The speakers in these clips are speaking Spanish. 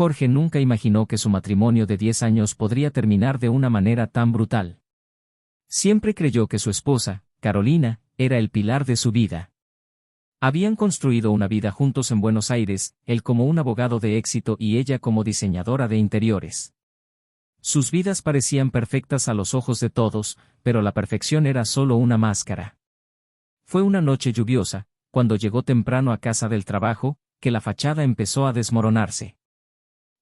Jorge nunca imaginó que su matrimonio de 10 años podría terminar de una manera tan brutal. Siempre creyó que su esposa, Carolina, era el pilar de su vida. Habían construido una vida juntos en Buenos Aires, él como un abogado de éxito y ella como diseñadora de interiores. Sus vidas parecían perfectas a los ojos de todos, pero la perfección era solo una máscara. Fue una noche lluviosa, cuando llegó temprano a casa del trabajo, que la fachada empezó a desmoronarse.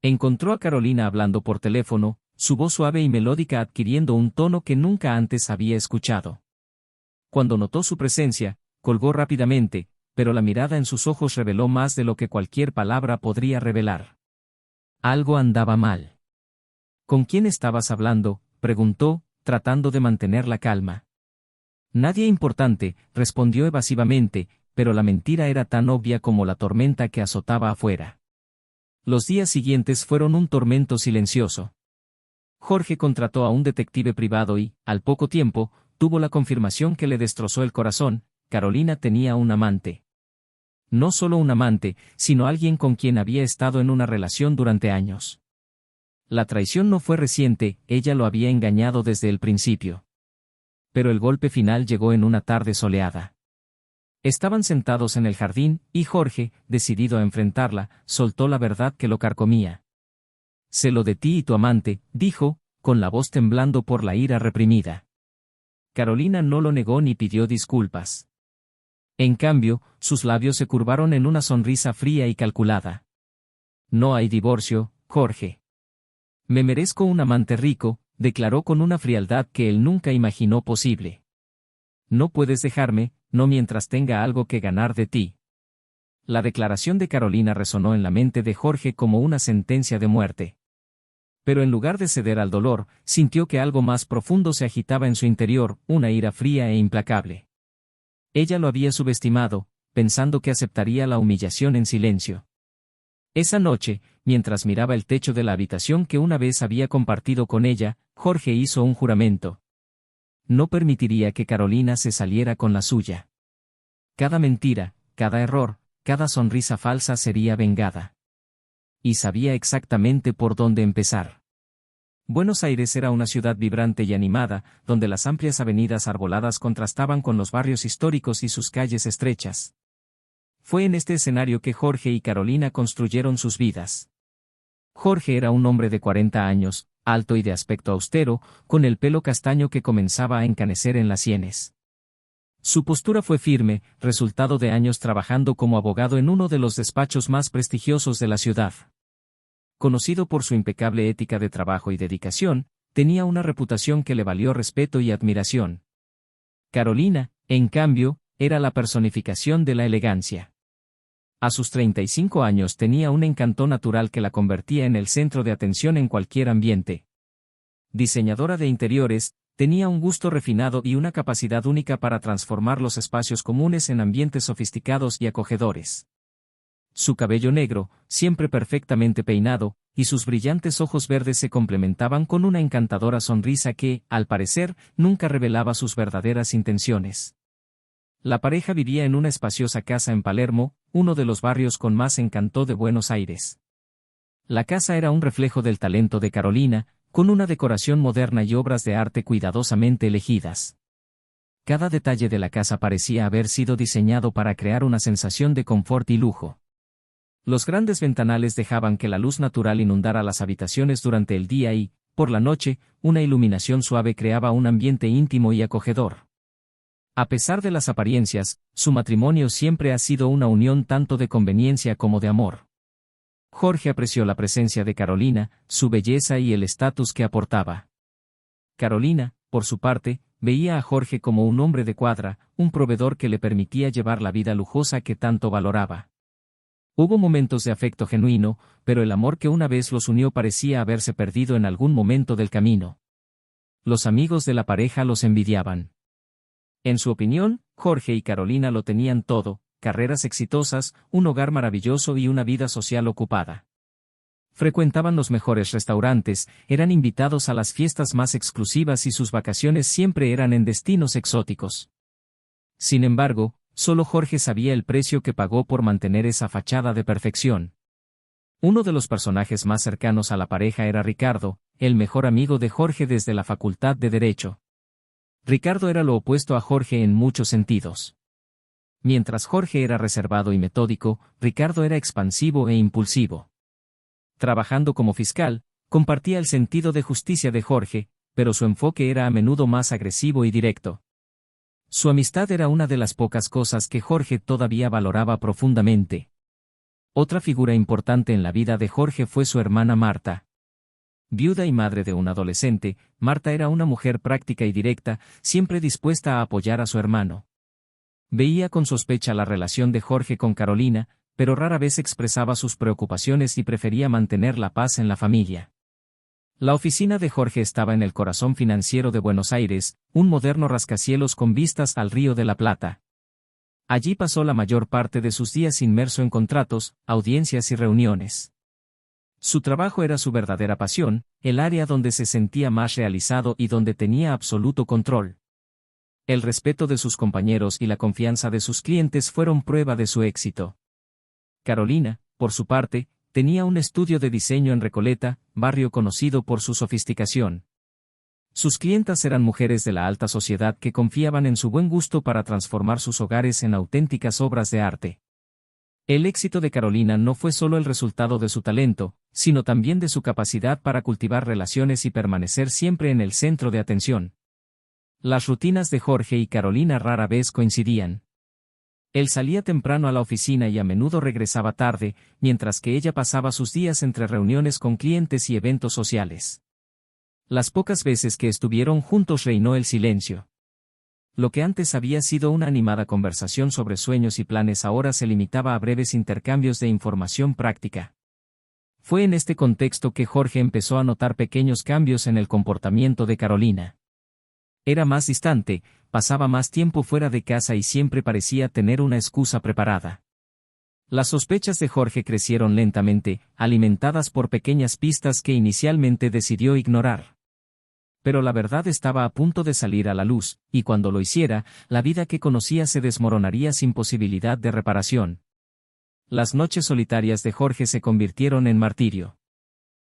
Encontró a Carolina hablando por teléfono, su voz suave y melódica adquiriendo un tono que nunca antes había escuchado. Cuando notó su presencia, colgó rápidamente, pero la mirada en sus ojos reveló más de lo que cualquier palabra podría revelar. Algo andaba mal. ¿Con quién estabas hablando?, preguntó, tratando de mantener la calma. Nadie importante, respondió evasivamente, pero la mentira era tan obvia como la tormenta que azotaba afuera. Los días siguientes fueron un tormento silencioso. Jorge contrató a un detective privado y, al poco tiempo, tuvo la confirmación que le destrozó el corazón: Carolina tenía un amante. No solo un amante, sino alguien con quien había estado en una relación durante años. La traición no fue reciente, ella lo había engañado desde el principio. Pero el golpe final llegó en una tarde soleada. Estaban sentados en el jardín, y Jorge, decidido a enfrentarla, soltó la verdad que lo carcomía. «Sé lo de ti y tu amante», dijo, con la voz temblando por la ira reprimida. Carolina no lo negó ni pidió disculpas. En cambio, sus labios se curvaron en una sonrisa fría y calculada. «No hay divorcio, Jorge. Me merezco un amante rico», declaró con una frialdad que él nunca imaginó posible. «No puedes dejarme, no mientras tenga algo que ganar de ti». La declaración de Carolina resonó en la mente de Jorge como una sentencia de muerte. Pero en lugar de ceder al dolor, sintió que algo más profundo se agitaba en su interior, una ira fría e implacable. Ella lo había subestimado, pensando que aceptaría la humillación en silencio. Esa noche, mientras miraba el techo de la habitación que una vez había compartido con ella, Jorge hizo un juramento. No permitiría que Carolina se saliera con la suya. Cada mentira, cada error, cada sonrisa falsa sería vengada. Y sabía exactamente por dónde empezar. Buenos Aires era una ciudad vibrante y animada, donde las amplias avenidas arboladas contrastaban con los barrios históricos y sus calles estrechas. Fue en este escenario que Jorge y Carolina construyeron sus vidas. Jorge era un hombre de 40 años, alto y de aspecto austero, con el pelo castaño que comenzaba a encanecer en las sienes. Su postura fue firme, resultado de años trabajando como abogado en uno de los despachos más prestigiosos de la ciudad. Conocido por su impecable ética de trabajo y dedicación, tenía una reputación que le valió respeto y admiración. Carolina, en cambio, era la personificación de la elegancia. A sus 35 años tenía un encanto natural que la convertía en el centro de atención en cualquier ambiente. Diseñadora de interiores, tenía un gusto refinado y una capacidad única para transformar los espacios comunes en ambientes sofisticados y acogedores. Su cabello negro, siempre perfectamente peinado, y sus brillantes ojos verdes se complementaban con una encantadora sonrisa que, al parecer, nunca revelaba sus verdaderas intenciones. La pareja vivía en una espaciosa casa en Palermo, uno de los barrios con más encanto de Buenos Aires. La casa era un reflejo del talento de Carolina, con una decoración moderna y obras de arte cuidadosamente elegidas. Cada detalle de la casa parecía haber sido diseñado para crear una sensación de confort y lujo. Los grandes ventanales dejaban que la luz natural inundara las habitaciones durante el día y, por la noche, una iluminación suave creaba un ambiente íntimo y acogedor. A pesar de las apariencias, su matrimonio siempre ha sido una unión tanto de conveniencia como de amor. Jorge apreció la presencia de Carolina, su belleza y el estatus que aportaba. Carolina, por su parte, veía a Jorge como un hombre de cuadra, un proveedor que le permitía llevar la vida lujosa que tanto valoraba. Hubo momentos de afecto genuino, pero el amor que una vez los unió parecía haberse perdido en algún momento del camino. Los amigos de la pareja los envidiaban. En su opinión, Jorge y Carolina lo tenían todo: carreras exitosas, un hogar maravilloso y una vida social ocupada. Frecuentaban los mejores restaurantes, eran invitados a las fiestas más exclusivas y sus vacaciones siempre eran en destinos exóticos. Sin embargo, solo Jorge sabía el precio que pagó por mantener esa fachada de perfección. Uno de los personajes más cercanos a la pareja era Ricardo, el mejor amigo de Jorge desde la Facultad de Derecho. Ricardo era lo opuesto a Jorge en muchos sentidos. Mientras Jorge era reservado y metódico, Ricardo era expansivo e impulsivo. Trabajando como fiscal, compartía el sentido de justicia de Jorge, pero su enfoque era a menudo más agresivo y directo. Su amistad era una de las pocas cosas que Jorge todavía valoraba profundamente. Otra figura importante en la vida de Jorge fue su hermana Marta. Viuda y madre de un adolescente, Marta era una mujer práctica y directa, siempre dispuesta a apoyar a su hermano. Veía con sospecha la relación de Jorge con Carolina, pero rara vez expresaba sus preocupaciones y prefería mantener la paz en la familia. La oficina de Jorge estaba en el corazón financiero de Buenos Aires, un moderno rascacielos con vistas al Río de la Plata. Allí pasó la mayor parte de sus días inmerso en contratos, audiencias y reuniones. Su trabajo era su verdadera pasión, el área donde se sentía más realizado y donde tenía absoluto control. El respeto de sus compañeros y la confianza de sus clientes fueron prueba de su éxito. Carolina, por su parte, tenía un estudio de diseño en Recoleta, barrio conocido por su sofisticación. Sus clientas eran mujeres de la alta sociedad que confiaban en su buen gusto para transformar sus hogares en auténticas obras de arte. El éxito de Carolina no fue solo el resultado de su talento, sino también de su capacidad para cultivar relaciones y permanecer siempre en el centro de atención. Las rutinas de Jorge y Carolina rara vez coincidían. Él salía temprano a la oficina y a menudo regresaba tarde, mientras que ella pasaba sus días entre reuniones con clientes y eventos sociales. Las pocas veces que estuvieron juntos reinó el silencio. Lo que antes había sido una animada conversación sobre sueños y planes ahora se limitaba a breves intercambios de información práctica. Fue en este contexto que Jorge empezó a notar pequeños cambios en el comportamiento de Carolina. Era más distante, pasaba más tiempo fuera de casa y siempre parecía tener una excusa preparada. Las sospechas de Jorge crecieron lentamente, alimentadas por pequeñas pistas que inicialmente decidió ignorar. Pero la verdad estaba a punto de salir a la luz, y cuando lo hiciera, la vida que conocía se desmoronaría sin posibilidad de reparación. Las noches solitarias de Jorge se convirtieron en martirio.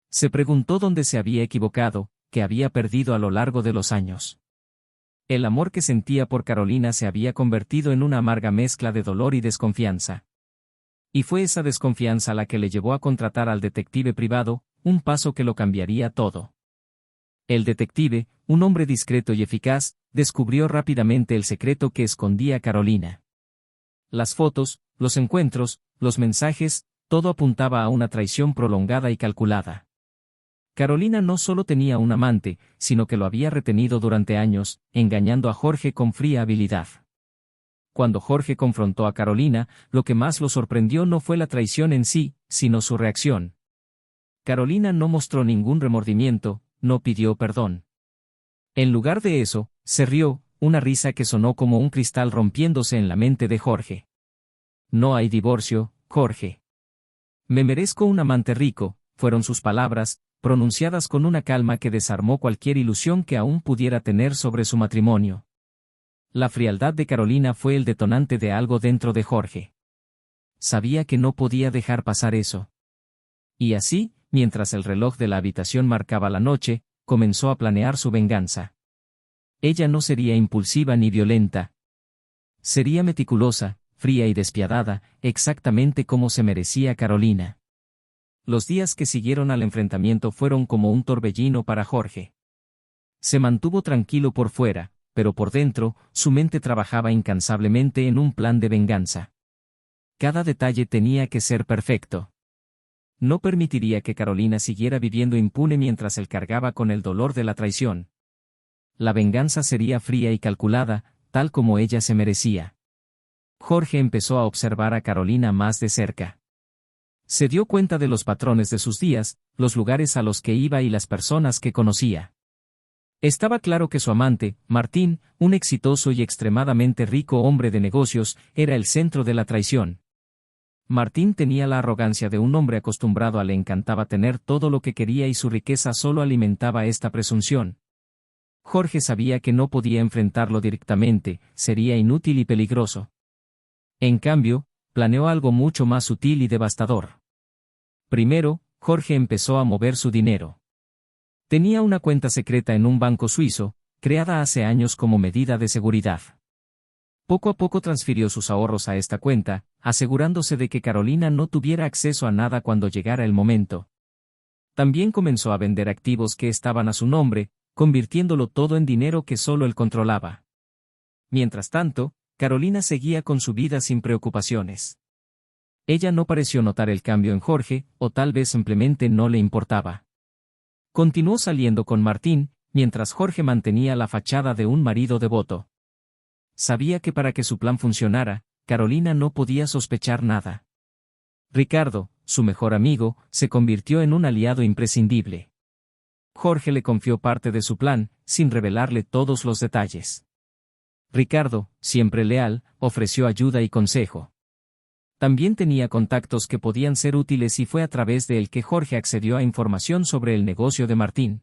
Se preguntó dónde se había equivocado, qué había perdido a lo largo de los años. El amor que sentía por Carolina se había convertido en una amarga mezcla de dolor y desconfianza. Y fue esa desconfianza la que le llevó a contratar al detective privado, un paso que lo cambiaría todo. El detective, un hombre discreto y eficaz, descubrió rápidamente el secreto que escondía Carolina. Las fotos, los encuentros, los mensajes, todo apuntaba a una traición prolongada y calculada. Carolina no solo tenía un amante, sino que lo había retenido durante años, engañando a Jorge con fría habilidad. Cuando Jorge confrontó a Carolina, lo que más lo sorprendió no fue la traición en sí, sino su reacción. Carolina no mostró ningún remordimiento, no pidió perdón. En lugar de eso, se rió, una risa que sonó como un cristal rompiéndose en la mente de Jorge. No hay divorcio, Jorge. Me merezco un amante rico, fueron sus palabras, pronunciadas con una calma que desarmó cualquier ilusión que aún pudiera tener sobre su matrimonio. La frialdad de Carolina fue el detonante de algo dentro de Jorge. Sabía que no podía dejar pasar eso. Y así, mientras el reloj de la habitación marcaba la noche, comenzó a planear su venganza. Ella no sería impulsiva ni violenta. Sería meticulosa, fría y despiadada, exactamente como se merecía Carolina. Los días que siguieron al enfrentamiento fueron como un torbellino para Jorge. Se mantuvo tranquilo por fuera, pero por dentro, su mente trabajaba incansablemente en un plan de venganza. Cada detalle tenía que ser perfecto. No permitiría que Carolina siguiera viviendo impune mientras él cargaba con el dolor de la traición. La venganza sería fría y calculada, tal como ella se merecía. Jorge empezó a observar a Carolina más de cerca. Se dio cuenta de los patrones de sus días, los lugares a los que iba y las personas que conocía. Estaba claro que su amante, Martín, un exitoso y extremadamente rico hombre de negocios, era el centro de la traición. Martín tenía la arrogancia de un hombre acostumbrado a le encantaba tener todo lo que quería y su riqueza solo alimentaba esta presunción. Jorge sabía que no podía enfrentarlo directamente, sería inútil y peligroso. En cambio, planeó algo mucho más sutil y devastador. Primero, Jorge empezó a mover su dinero. Tenía una cuenta secreta en un banco suizo, creada hace años como medida de seguridad. Poco a poco transfirió sus ahorros a esta cuenta, asegurándose de que Carolina no tuviera acceso a nada cuando llegara el momento. También comenzó a vender activos que estaban a su nombre, convirtiéndolo todo en dinero que solo él controlaba. Mientras tanto, Carolina seguía con su vida sin preocupaciones. Ella no pareció notar el cambio en Jorge, o tal vez simplemente no le importaba. Continuó saliendo con Martín, mientras Jorge mantenía la fachada de un marido devoto. Sabía que para que su plan funcionara, Carolina no podía sospechar nada. Ricardo, su mejor amigo, se convirtió en un aliado imprescindible. Jorge le confió parte de su plan, sin revelarle todos los detalles. Ricardo, siempre leal, ofreció ayuda y consejo. También tenía contactos que podían ser útiles y fue a través de él que Jorge accedió a información sobre el negocio de Martín.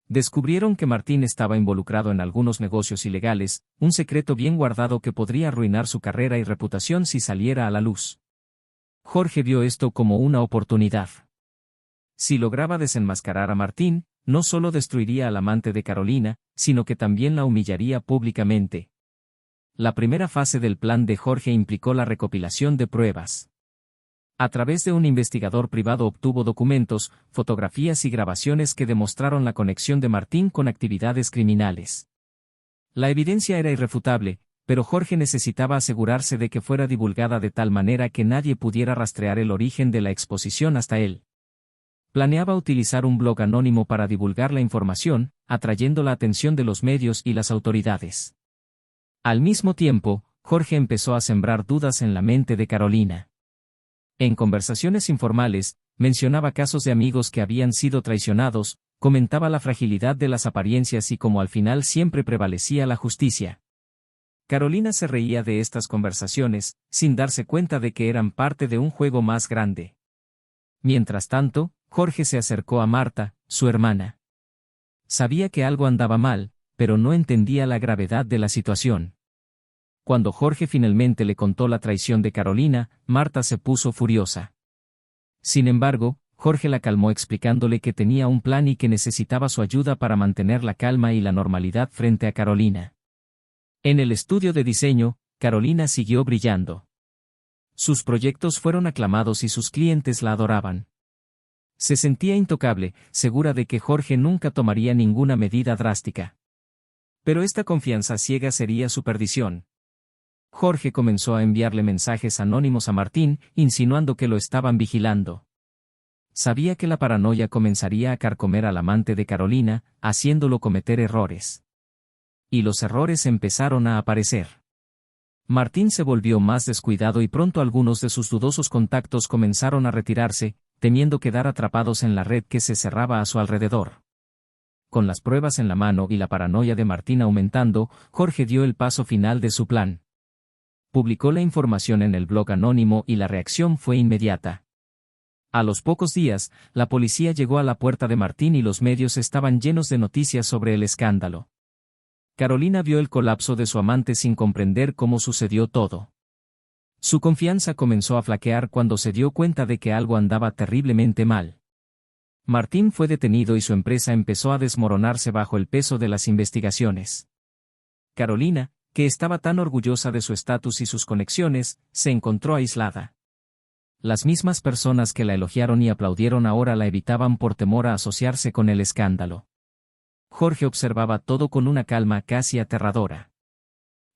Descubrieron que Martín estaba involucrado en algunos negocios ilegales, un secreto bien guardado que podría arruinar su carrera y reputación si saliera a la luz. Jorge vio esto como una oportunidad. Si lograba desenmascarar a Martín, no solo destruiría al amante de Carolina, sino que también la humillaría públicamente. La primera fase del plan de Jorge implicó la recopilación de pruebas. A través de un investigador privado obtuvo documentos, fotografías y grabaciones que demostraron la conexión de Martín con actividades criminales. La evidencia era irrefutable, pero Jorge necesitaba asegurarse de que fuera divulgada de tal manera que nadie pudiera rastrear el origen de la exposición hasta él. Planeaba utilizar un blog anónimo para divulgar la información, atrayendo la atención de los medios y las autoridades. Al mismo tiempo, Jorge empezó a sembrar dudas en la mente de Carolina. En conversaciones informales, mencionaba casos de amigos que habían sido traicionados, comentaba la fragilidad de las apariencias y cómo al final siempre prevalecía la justicia. Carolina se reía de estas conversaciones, sin darse cuenta de que eran parte de un juego más grande. Mientras tanto, Jorge se acercó a Marta, su hermana. Sabía que algo andaba mal, pero no entendía la gravedad de la situación. Cuando Jorge finalmente le contó la traición de Carolina, Marta se puso furiosa. Sin embargo, Jorge la calmó explicándole que tenía un plan y que necesitaba su ayuda para mantener la calma y la normalidad frente a Carolina. En el estudio de diseño, Carolina siguió brillando. Sus proyectos fueron aclamados y sus clientes la adoraban. Se sentía intocable, segura de que Jorge nunca tomaría ninguna medida drástica. Pero esta confianza ciega sería su perdición. Jorge comenzó a enviarle mensajes anónimos a Martín, insinuando que lo estaban vigilando. Sabía que la paranoia comenzaría a carcomer al amante de Carolina, haciéndolo cometer errores. Y los errores empezaron a aparecer. Martín se volvió más descuidado y pronto algunos de sus dudosos contactos comenzaron a retirarse, temiendo quedar atrapados en la red que se cerraba a su alrededor. Con las pruebas en la mano y la paranoia de Martín aumentando, Jorge dio el paso final de su plan. Publicó la información en el blog anónimo y la reacción fue inmediata. A los pocos días, la policía llegó a la puerta de Martín y los medios estaban llenos de noticias sobre el escándalo. Carolina vio el colapso de su amante sin comprender cómo sucedió todo. Su confianza comenzó a flaquear cuando se dio cuenta de que algo andaba terriblemente mal. Martín fue detenido y su empresa empezó a desmoronarse bajo el peso de las investigaciones. Carolina, que estaba tan orgullosa de su estatus y sus conexiones, se encontró aislada. Las mismas personas que la elogiaron y aplaudieron ahora la evitaban por temor a asociarse con el escándalo. Jorge observaba todo con una calma casi aterradora.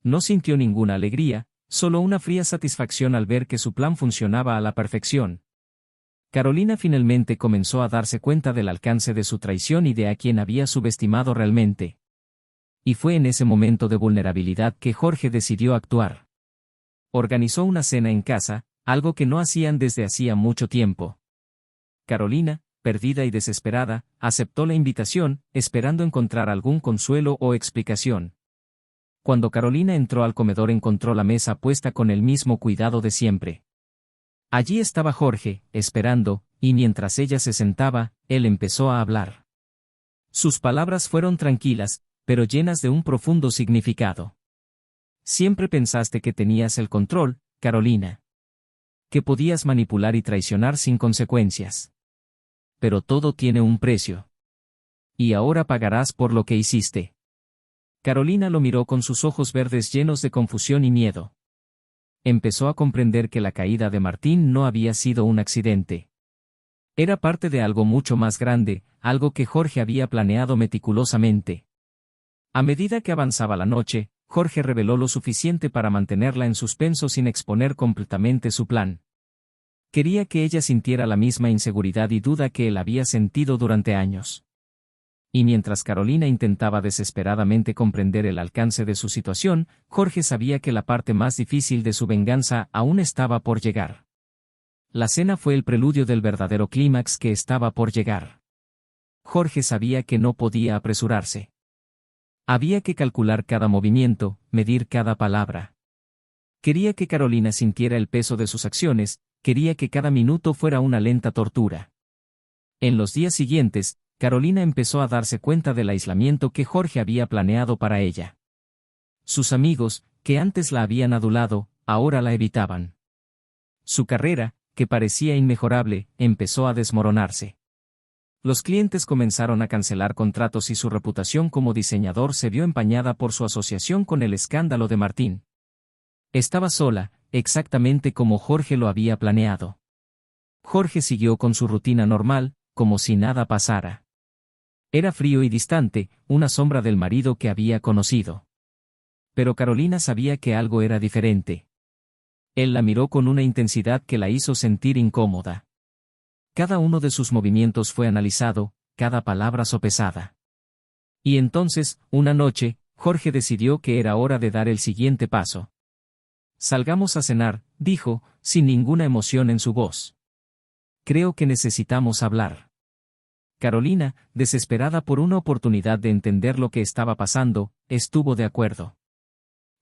No sintió ninguna alegría, solo una fría satisfacción al ver que su plan funcionaba a la perfección. Carolina finalmente comenzó a darse cuenta del alcance de su traición y de a quien había subestimado realmente. Y fue en ese momento de vulnerabilidad que Jorge decidió actuar. Organizó una cena en casa, algo que no hacían desde hacía mucho tiempo. Carolina, perdida y desesperada, aceptó la invitación, esperando encontrar algún consuelo o explicación. Cuando Carolina entró al comedor encontró la mesa puesta con el mismo cuidado de siempre. Allí estaba Jorge, esperando, y mientras ella se sentaba, él empezó a hablar. Sus palabras fueron tranquilas, pero llenas de un profundo significado. Siempre pensaste que tenías el control, Carolina. Que podías manipular y traicionar sin consecuencias. Pero todo tiene un precio. Y ahora pagarás por lo que hiciste. Carolina lo miró con sus ojos verdes llenos de confusión y miedo. Empezó a comprender que la caída de Martín no había sido un accidente. Era parte de algo mucho más grande, algo que Jorge había planeado meticulosamente. A medida que avanzaba la noche, Jorge reveló lo suficiente para mantenerla en suspenso sin exponer completamente su plan. Quería que ella sintiera la misma inseguridad y duda que él había sentido durante años. Y mientras Carolina intentaba desesperadamente comprender el alcance de su situación, Jorge sabía que la parte más difícil de su venganza aún estaba por llegar. La cena fue el preludio del verdadero clímax que estaba por llegar. Jorge sabía que no podía apresurarse. Había que calcular cada movimiento, medir cada palabra. Quería que Carolina sintiera el peso de sus acciones, quería que cada minuto fuera una lenta tortura. En los días siguientes, Carolina empezó a darse cuenta del aislamiento que Jorge había planeado para ella. Sus amigos, que antes la habían adulado, ahora la evitaban. Su carrera, que parecía inmejorable, empezó a desmoronarse. Los clientes comenzaron a cancelar contratos y su reputación como diseñador se vio empañada por su asociación con el escándalo de Martín. Estaba sola, exactamente como Jorge lo había planeado. Jorge siguió con su rutina normal, como si nada pasara. Era frío y distante, una sombra del marido que había conocido. Pero Carolina sabía que algo era diferente. Él la miró con una intensidad que la hizo sentir incómoda. Cada uno de sus movimientos fue analizado, cada palabra sopesada. Y entonces, una noche, Jorge decidió que era hora de dar el siguiente paso. Salgamos a cenar, dijo, sin ninguna emoción en su voz. Creo que necesitamos hablar. Carolina, desesperada por una oportunidad de entender lo que estaba pasando, estuvo de acuerdo.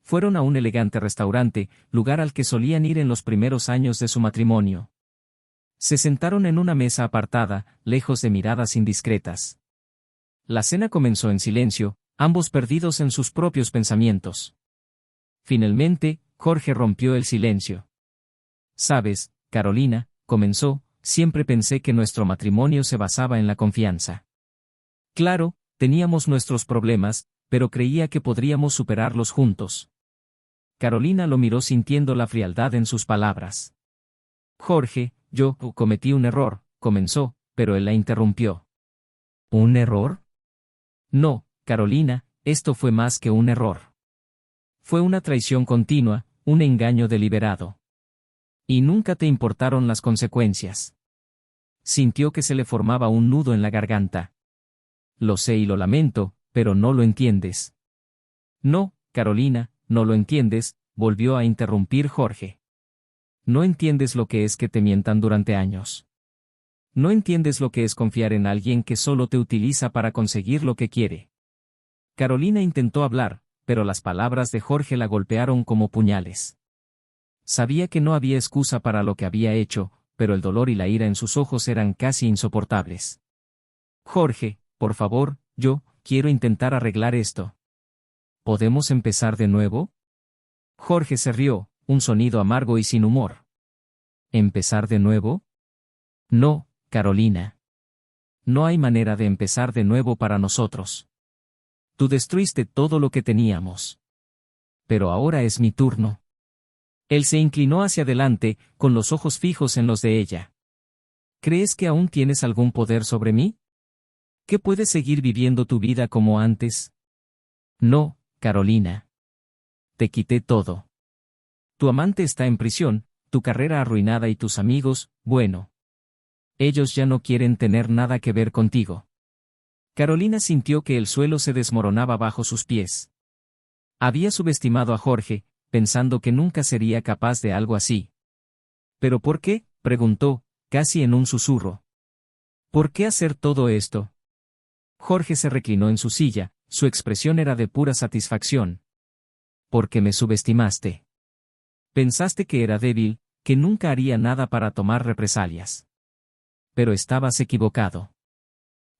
Fueron a un elegante restaurante, lugar al que solían ir en los primeros años de su matrimonio. Se sentaron en una mesa apartada, lejos de miradas indiscretas. La cena comenzó en silencio, ambos perdidos en sus propios pensamientos. Finalmente, Jorge rompió el silencio. «Sabes, Carolina», comenzó, «siempre pensé que nuestro matrimonio se basaba en la confianza. Claro, teníamos nuestros problemas, pero creía que podríamos superarlos juntos». Carolina lo miró sintiendo la frialdad en sus palabras. «Jorge, yo cometí un error», comenzó, pero él la interrumpió. «¿Un error?» «No, Carolina, esto fue más que un error. Fue una traición continua, un engaño deliberado. Y nunca te importaron las consecuencias». Sintió que se le formaba un nudo en la garganta. «Lo sé y lo lamento, pero no lo entiendes». «No, Carolina, no lo entiendes», volvió a interrumpir Jorge. «No entiendes lo que es que te mientan durante años. No entiendes lo que es confiar en alguien que solo te utiliza para conseguir lo que quiere». Carolina intentó hablar, pero las palabras de Jorge la golpearon como puñales. Sabía que no había excusa para lo que había hecho, pero el dolor y la ira en sus ojos eran casi insoportables. «Jorge, por favor, yo quiero intentar arreglar esto. ¿Podemos empezar de nuevo?» Jorge se rió, un sonido amargo y sin humor. ¿Empezar de nuevo? No, Carolina. No hay manera de empezar de nuevo para nosotros. Tú destruiste todo lo que teníamos. Pero ahora es mi turno. Él se inclinó hacia adelante, con los ojos fijos en los de ella. ¿Crees que aún tienes algún poder sobre mí? ¿Que puedes seguir viviendo tu vida como antes? No, Carolina. Te quité todo. Tu amante está en prisión, tu carrera arruinada y tus amigos, bueno. Ellos ya no quieren tener nada que ver contigo. Carolina sintió que el suelo se desmoronaba bajo sus pies. Había subestimado a Jorge, pensando que nunca sería capaz de algo así. ¿Pero por qué?, preguntó, casi en un susurro. ¿Por qué hacer todo esto? Jorge se reclinó en su silla, su expresión era de pura satisfacción. Porque me subestimaste. Pensaste que era débil, que nunca haría nada para tomar represalias. Pero estabas equivocado.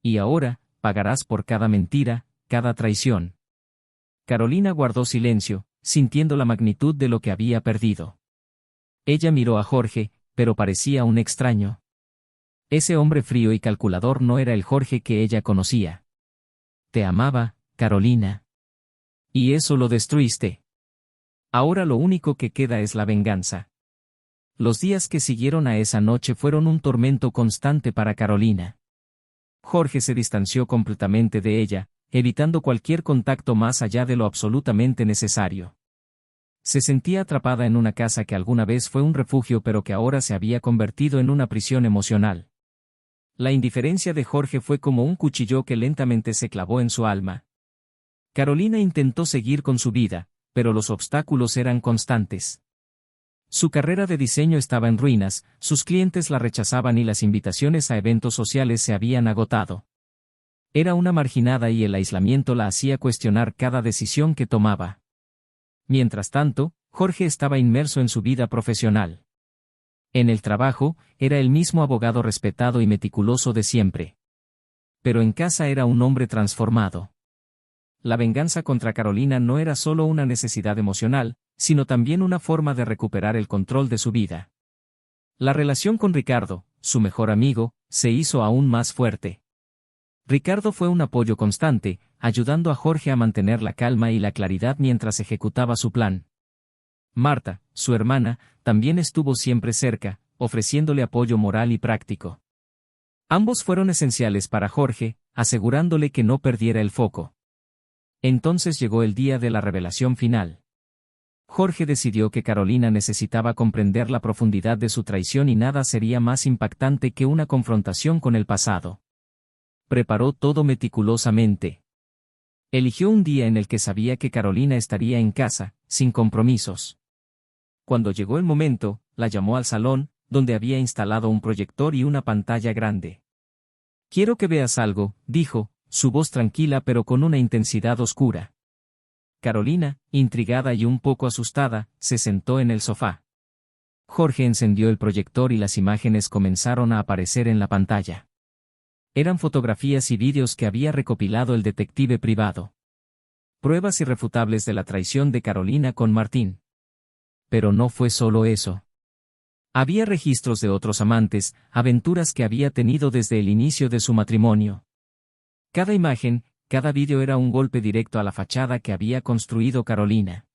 Y ahora, pagarás por cada mentira, cada traición. Carolina guardó silencio, sintiendo la magnitud de lo que había perdido. Ella miró a Jorge, pero parecía un extraño. Ese hombre frío y calculador no era el Jorge que ella conocía. Te amaba, Carolina. Y eso lo destruiste. Ahora lo único que queda es la venganza. Los días que siguieron a esa noche fueron un tormento constante para Carolina. Jorge se distanció completamente de ella, evitando cualquier contacto más allá de lo absolutamente necesario. Se sentía atrapada en una casa que alguna vez fue un refugio pero que ahora se había convertido en una prisión emocional. La indiferencia de Jorge fue como un cuchillo que lentamente se clavó en su alma. Carolina intentó seguir con su vida, pero los obstáculos eran constantes. Su carrera de diseño estaba en ruinas, sus clientes la rechazaban y las invitaciones a eventos sociales se habían agotado. Era una marginada y el aislamiento la hacía cuestionar cada decisión que tomaba. Mientras tanto, Jorge estaba inmerso en su vida profesional. En el trabajo, era el mismo abogado respetado y meticuloso de siempre. Pero en casa era un hombre transformado. La venganza contra Carolina no era solo una necesidad emocional, sino también una forma de recuperar el control de su vida. La relación con Ricardo, su mejor amigo, se hizo aún más fuerte. Ricardo fue un apoyo constante, ayudando a Jorge a mantener la calma y la claridad mientras ejecutaba su plan. Marta, su hermana, también estuvo siempre cerca, ofreciéndole apoyo moral y práctico. Ambos fueron esenciales para Jorge, asegurándole que no perdiera el foco. Entonces llegó el día de la revelación final. Jorge decidió que Carolina necesitaba comprender la profundidad de su traición y nada sería más impactante que una confrontación con el pasado. Preparó todo meticulosamente. Eligió un día en el que sabía que Carolina estaría en casa, sin compromisos. Cuando llegó el momento, la llamó al salón, donde había instalado un proyector y una pantalla grande. «Quiero que veas algo», dijo, su voz tranquila pero con una intensidad oscura. Carolina, intrigada y un poco asustada, se sentó en el sofá. Jorge encendió el proyector y las imágenes comenzaron a aparecer en la pantalla. Eran fotografías y vídeos que había recopilado el detective privado. Pruebas irrefutables de la traición de Carolina con Martín. Pero no fue solo eso. Había registros de otros amantes, aventuras que había tenido desde el inicio de su matrimonio. Cada imagen, cada vídeo era un golpe directo a la fachada que había construido Carolina.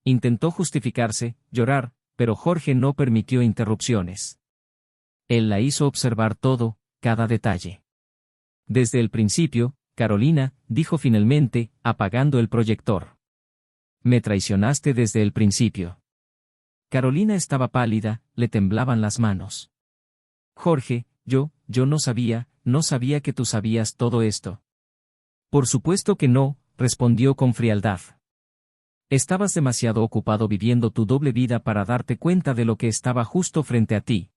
Intentó justificarse, llorar, pero Jorge no permitió interrupciones. Él la hizo observar todo, cada detalle. Desde el principio, Carolina, dijo finalmente, apagando el proyector. Me traicionaste desde el principio. Carolina estaba pálida, le temblaban las manos. Jorge, yo no sabía que tú sabías todo esto. Por supuesto que no, respondió con frialdad. Estabas demasiado ocupado viviendo tu doble vida para darte cuenta de lo que estaba justo frente a ti.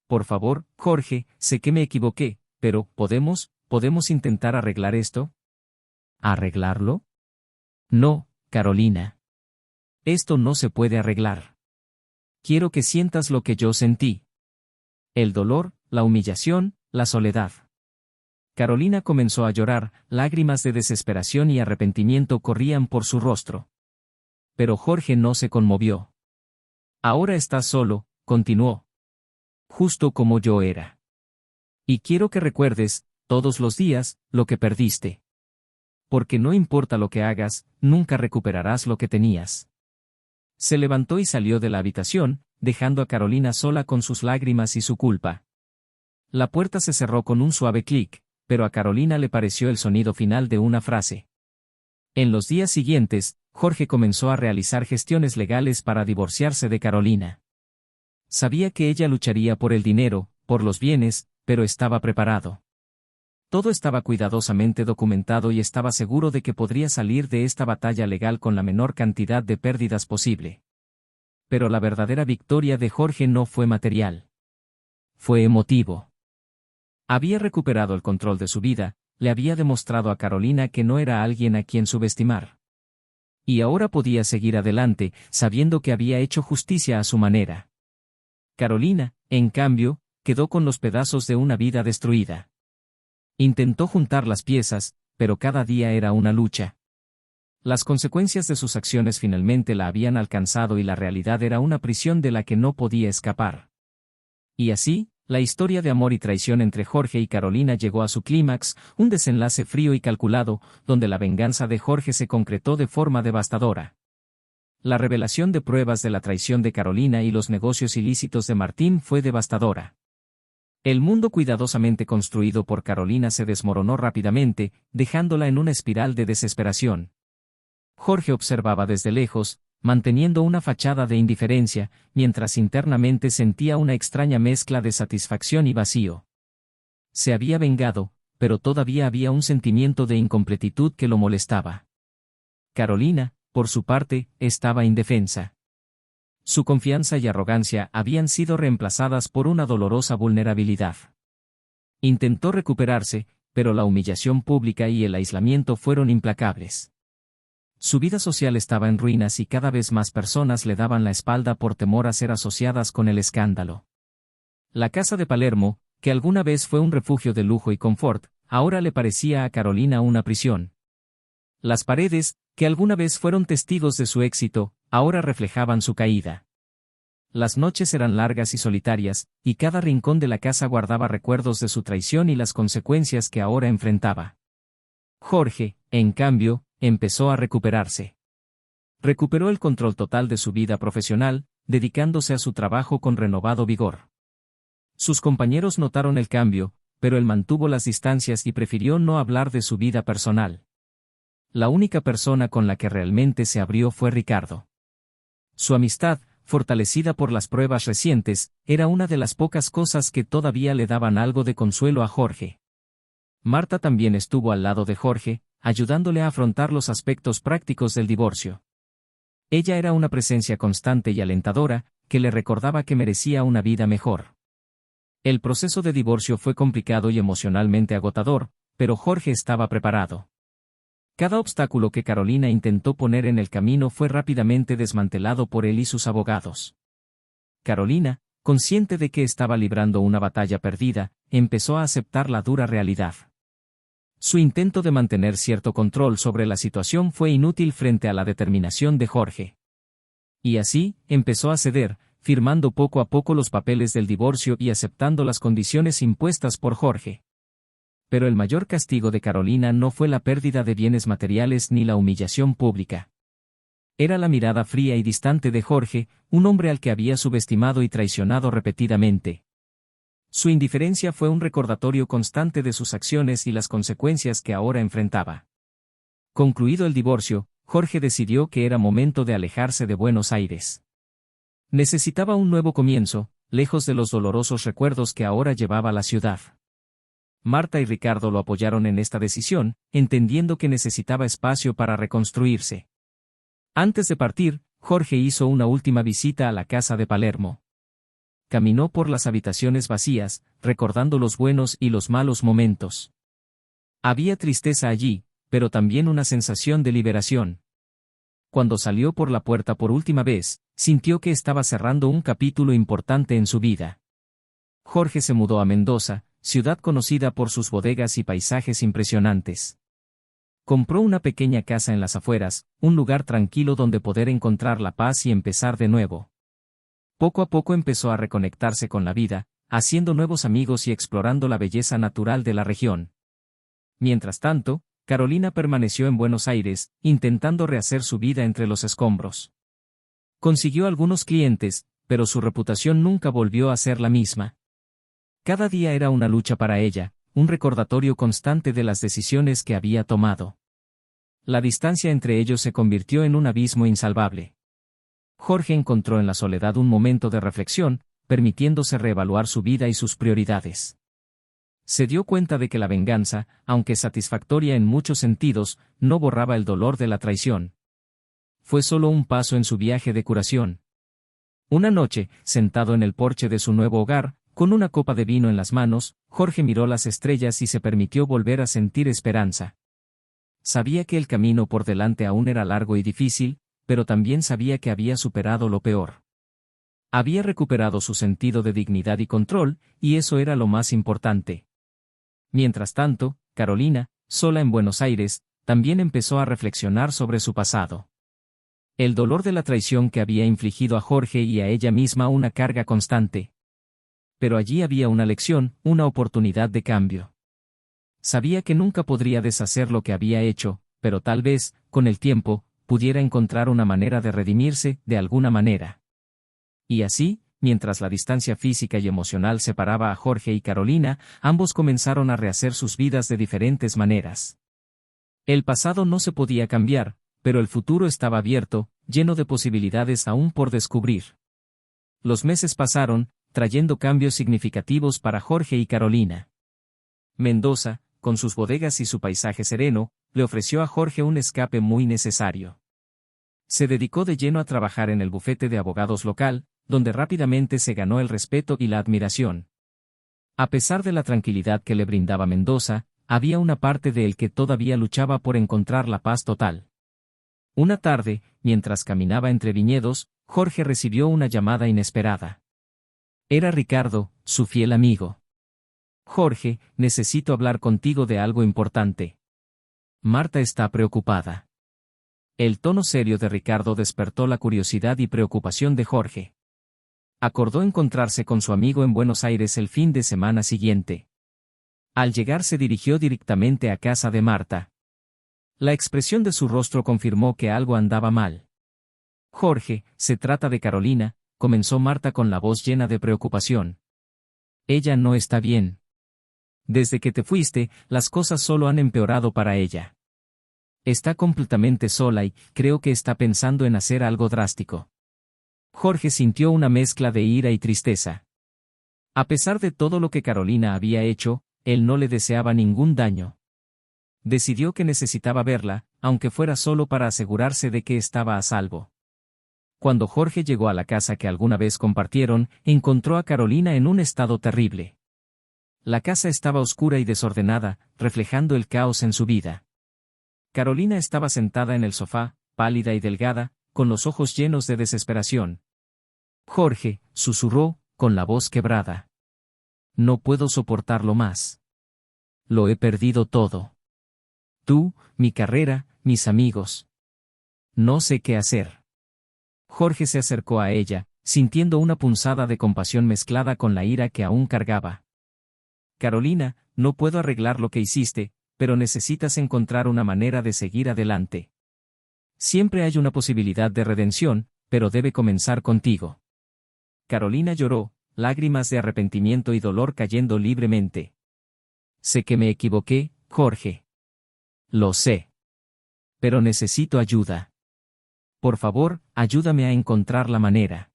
Por favor, Jorge, sé que me equivoqué, pero ¿podemos intentar arreglar esto? ¿Arreglarlo? No, Carolina. Esto no se puede arreglar. Quiero que sientas lo que yo sentí. El dolor, la humillación, la soledad. Carolina comenzó a llorar, lágrimas de desesperación y arrepentimiento corrían por su rostro. Pero Jorge no se conmovió. Ahora estás solo, continuó. Justo como yo era. Y quiero que recuerdes, todos los días, lo que perdiste. Porque no importa lo que hagas, nunca recuperarás lo que tenías. Se levantó y salió de la habitación, dejando a Carolina sola con sus lágrimas y su culpa. La puerta se cerró con un suave clic, pero a Carolina le pareció el sonido final de una frase. En los días siguientes, Jorge comenzó a realizar gestiones legales para divorciarse de Carolina. Sabía que ella lucharía por el dinero, por los bienes, pero estaba preparado. Todo estaba cuidadosamente documentado y estaba seguro de que podría salir de esta batalla legal con la menor cantidad de pérdidas posible. Pero la verdadera victoria de Jorge no fue material. Fue emotivo. Había recuperado el control de su vida, le había demostrado a Carolina que no era alguien a quien subestimar. Y ahora podía seguir adelante, sabiendo que había hecho justicia a su manera. Carolina, en cambio, quedó con los pedazos de una vida destruida. Intentó juntar las piezas, pero cada día era una lucha. Las consecuencias de sus acciones finalmente la habían alcanzado y la realidad era una prisión de la que no podía escapar. Y así, la historia de amor y traición entre Jorge y Carolina llegó a su clímax, un desenlace frío y calculado, donde la venganza de Jorge se concretó de forma devastadora. La revelación de pruebas de la traición de Carolina y los negocios ilícitos de Martín fue devastadora. El mundo cuidadosamente construido por Carolina se desmoronó rápidamente, dejándola en una espiral de desesperación. Jorge observaba desde lejos, manteniendo una fachada de indiferencia, mientras internamente sentía una extraña mezcla de satisfacción y vacío. Se había vengado, pero todavía había un sentimiento de incompletitud que lo molestaba. Carolina, por su parte, estaba indefensa. Su confianza y arrogancia habían sido reemplazadas por una dolorosa vulnerabilidad. Intentó recuperarse, pero la humillación pública y el aislamiento fueron implacables. Su vida social estaba en ruinas y cada vez más personas le daban la espalda por temor a ser asociadas con el escándalo. La casa de Palermo, que alguna vez fue un refugio de lujo y confort, ahora le parecía a Carolina una prisión. Las paredes, que alguna vez fueron testigos de su éxito, ahora reflejaban su caída. Las noches eran largas y solitarias, y cada rincón de la casa guardaba recuerdos de su traición y las consecuencias que ahora enfrentaba. Jorge, en cambio, empezó a recuperarse. Recuperó el control total de su vida profesional, dedicándose a su trabajo con renovado vigor. Sus compañeros notaron el cambio, pero él mantuvo las distancias y prefirió no hablar de su vida personal. La única persona con la que realmente se abrió fue Ricardo. Su amistad, fortalecida por las pruebas recientes, era una de las pocas cosas que todavía le daban algo de consuelo a Jorge. Marta también estuvo al lado de Jorge, ayudándole a afrontar los aspectos prácticos del divorcio. Ella era una presencia constante y alentadora, que le recordaba que merecía una vida mejor. El proceso de divorcio fue complicado y emocionalmente agotador, pero Jorge estaba preparado. Cada obstáculo que Carolina intentó poner en el camino fue rápidamente desmantelado por él y sus abogados. Carolina, consciente de que estaba librando una batalla perdida, empezó a aceptar la dura realidad. Su intento de mantener cierto control sobre la situación fue inútil frente a la determinación de Jorge. Y así, empezó a ceder, firmando poco a poco los papeles del divorcio y aceptando las condiciones impuestas por Jorge. Pero el mayor castigo de Carolina no fue la pérdida de bienes materiales ni la humillación pública. Era la mirada fría y distante de Jorge, un hombre al que había subestimado y traicionado repetidamente. Su indiferencia fue un recordatorio constante de sus acciones y las consecuencias que ahora enfrentaba. Concluido el divorcio, Jorge decidió que era momento de alejarse de Buenos Aires. Necesitaba un nuevo comienzo, lejos de los dolorosos recuerdos que ahora llevaba la ciudad. Marta y Ricardo lo apoyaron en esta decisión, entendiendo que necesitaba espacio para reconstruirse. Antes de partir, Jorge hizo una última visita a la casa de Palermo. Caminó por las habitaciones vacías, recordando los buenos y los malos momentos. Había tristeza allí, pero también una sensación de liberación. Cuando salió por la puerta por última vez, sintió que estaba cerrando un capítulo importante en su vida. Jorge se mudó a Mendoza, ciudad conocida por sus bodegas y paisajes impresionantes. Compró una pequeña casa en las afueras, un lugar tranquilo donde poder encontrar la paz y empezar de nuevo. Poco a poco empezó a reconectarse con la vida, haciendo nuevos amigos y explorando la belleza natural de la región. Mientras tanto, Carolina permaneció en Buenos Aires, intentando rehacer su vida entre los escombros. Consiguió algunos clientes, pero su reputación nunca volvió a ser la misma. Cada día era una lucha para ella, un recordatorio constante de las decisiones que había tomado. La distancia entre ellos se convirtió en un abismo insalvable. Jorge encontró en la soledad un momento de reflexión, permitiéndose reevaluar su vida y sus prioridades. Se dio cuenta de que la venganza, aunque satisfactoria en muchos sentidos, no borraba el dolor de la traición. Fue solo un paso en su viaje de curación. Una noche, sentado en el porche de su nuevo hogar, con una copa de vino en las manos, Jorge miró las estrellas y se permitió volver a sentir esperanza. Sabía que el camino por delante aún era largo y difícil, pero también sabía que había superado lo peor. Había recuperado su sentido de dignidad y control, y eso era lo más importante. Mientras tanto, Carolina, sola en Buenos Aires, también empezó a reflexionar sobre su pasado. El dolor de la traición que había infligido a Jorge y a ella misma una carga constante. Pero allí había una lección, una oportunidad de cambio. Sabía que nunca podría deshacer lo que había hecho, pero tal vez, con el tiempo, pudiera encontrar una manera de redimirse, de alguna manera. Y así, mientras la distancia física y emocional separaba a Jorge y Carolina, ambos comenzaron a rehacer sus vidas de diferentes maneras. El pasado no se podía cambiar, pero el futuro estaba abierto, lleno de posibilidades aún por descubrir. Los meses pasaron, trayendo cambios significativos para Jorge y Carolina. Mendoza, con sus bodegas y su paisaje sereno, le ofreció a Jorge un escape muy necesario. Se dedicó de lleno a trabajar en el bufete de abogados local, donde rápidamente se ganó el respeto y la admiración. A pesar de la tranquilidad que le brindaba Mendoza, había una parte de él que todavía luchaba por encontrar la paz total. Una tarde, mientras caminaba entre viñedos, Jorge recibió una llamada inesperada. Era Ricardo, su fiel amigo. Jorge, necesito hablar contigo de algo importante. Marta está preocupada. El tono serio de Ricardo despertó la curiosidad y preocupación de Jorge. Acordó encontrarse con su amigo en Buenos Aires el fin de semana siguiente. Al llegar se dirigió directamente a casa de Marta. La expresión de su rostro confirmó que algo andaba mal. Jorge, se trata de Carolina, comenzó Marta con la voz llena de preocupación. Ella no está bien. Desde que te fuiste, las cosas solo han empeorado para ella. Está completamente sola y creo que está pensando en hacer algo drástico. Jorge sintió una mezcla de ira y tristeza. A pesar de todo lo que Carolina había hecho, él no le deseaba ningún daño. Decidió que necesitaba verla, aunque fuera solo para asegurarse de que estaba a salvo. Cuando Jorge llegó a la casa que alguna vez compartieron, encontró a Carolina en un estado terrible. La casa estaba oscura y desordenada, reflejando el caos en su vida. Carolina estaba sentada en el sofá, pálida y delgada, con los ojos llenos de desesperación. Jorge, susurró, con la voz quebrada. No puedo soportarlo más. Lo he perdido todo. Tú, mi carrera, mis amigos. No sé qué hacer. Jorge se acercó a ella, sintiendo una punzada de compasión mezclada con la ira que aún cargaba. Carolina, no puedo arreglar lo que hiciste, pero necesitas encontrar una manera de seguir adelante. Siempre hay una posibilidad de redención, pero debe comenzar contigo. Carolina lloró, lágrimas de arrepentimiento y dolor cayendo libremente. Sé que me equivoqué, Jorge. Lo sé. Pero necesito ayuda. Por favor, ayúdame a encontrar la manera.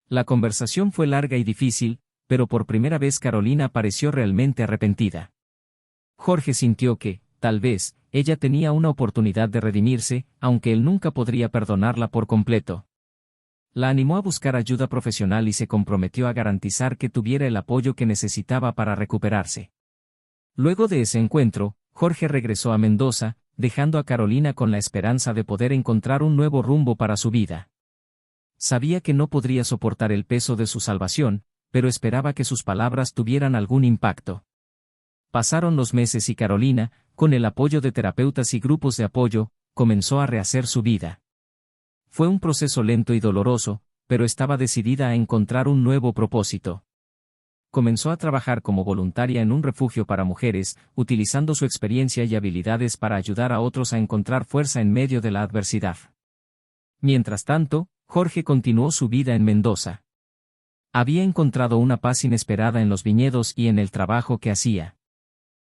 La conversación fue larga y difícil, pero por primera vez Carolina pareció realmente arrepentida. Jorge sintió que, tal vez, ella tenía una oportunidad de redimirse, aunque él nunca podría perdonarla por completo. La animó a buscar ayuda profesional y se comprometió a garantizar que tuviera el apoyo que necesitaba para recuperarse. Luego de ese encuentro, Jorge regresó a Mendoza, dejando a Carolina con la esperanza de poder encontrar un nuevo rumbo para su vida. Sabía que no podría soportar el peso de su salvación, pero esperaba que sus palabras tuvieran algún impacto. Pasaron los meses y Carolina, con el apoyo de terapeutas y grupos de apoyo, comenzó a rehacer su vida. Fue un proceso lento y doloroso, pero estaba decidida a encontrar un nuevo propósito. Comenzó a trabajar como voluntaria en un refugio para mujeres, utilizando su experiencia y habilidades para ayudar a otros a encontrar fuerza en medio de la adversidad. Mientras tanto, Jorge continuó su vida en Mendoza. Había encontrado una paz inesperada en los viñedos y en el trabajo que hacía.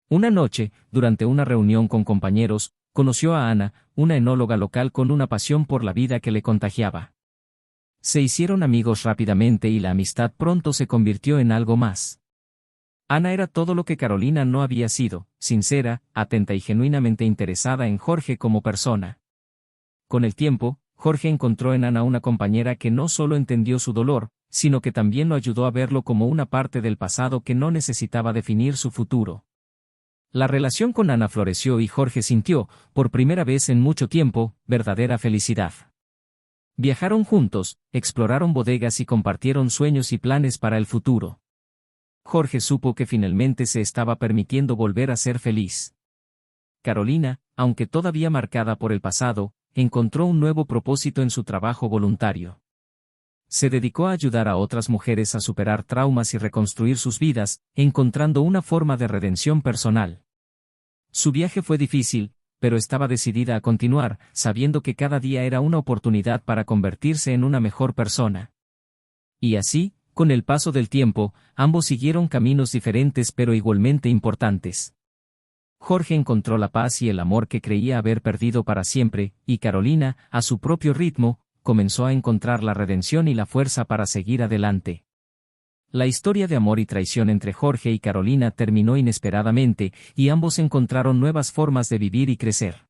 Una noche, durante una reunión con compañeros, conoció a Ana, una enóloga local con una pasión por la vida que le contagiaba. Se hicieron amigos rápidamente y la amistad pronto se convirtió en algo más. Ana era todo lo que Carolina no había sido, sincera, atenta y genuinamente interesada en Jorge como persona. Con el tiempo, Jorge encontró en Ana una compañera que no solo entendió su dolor, sino que también lo ayudó a verlo como una parte del pasado que no necesitaba definir su futuro. La relación con Ana floreció y Jorge sintió, por primera vez en mucho tiempo, verdadera felicidad. Viajaron juntos, exploraron bodegas y compartieron sueños y planes para el futuro. Jorge supo que finalmente se estaba permitiendo volver a ser feliz. Carolina, aunque todavía marcada por el pasado, encontró un nuevo propósito en su trabajo voluntario. Se dedicó a ayudar a otras mujeres a superar traumas y reconstruir sus vidas, encontrando una forma de redención personal. Su viaje fue difícil, pero estaba decidida a continuar, sabiendo que cada día era una oportunidad para convertirse en una mejor persona. Y así, con el paso del tiempo, ambos siguieron caminos diferentes pero igualmente importantes. Jorge encontró la paz y el amor que creía haber perdido para siempre, y Carolina, a su propio ritmo, comenzó a encontrar la redención y la fuerza para seguir adelante. La historia de amor y traición entre Jorge y Carolina terminó inesperadamente, y ambos encontraron nuevas formas de vivir y crecer.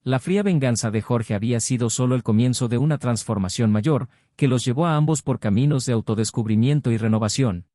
La fría venganza de Jorge había sido solo el comienzo de una transformación mayor, que los llevó a ambos por caminos de autodescubrimiento y renovación.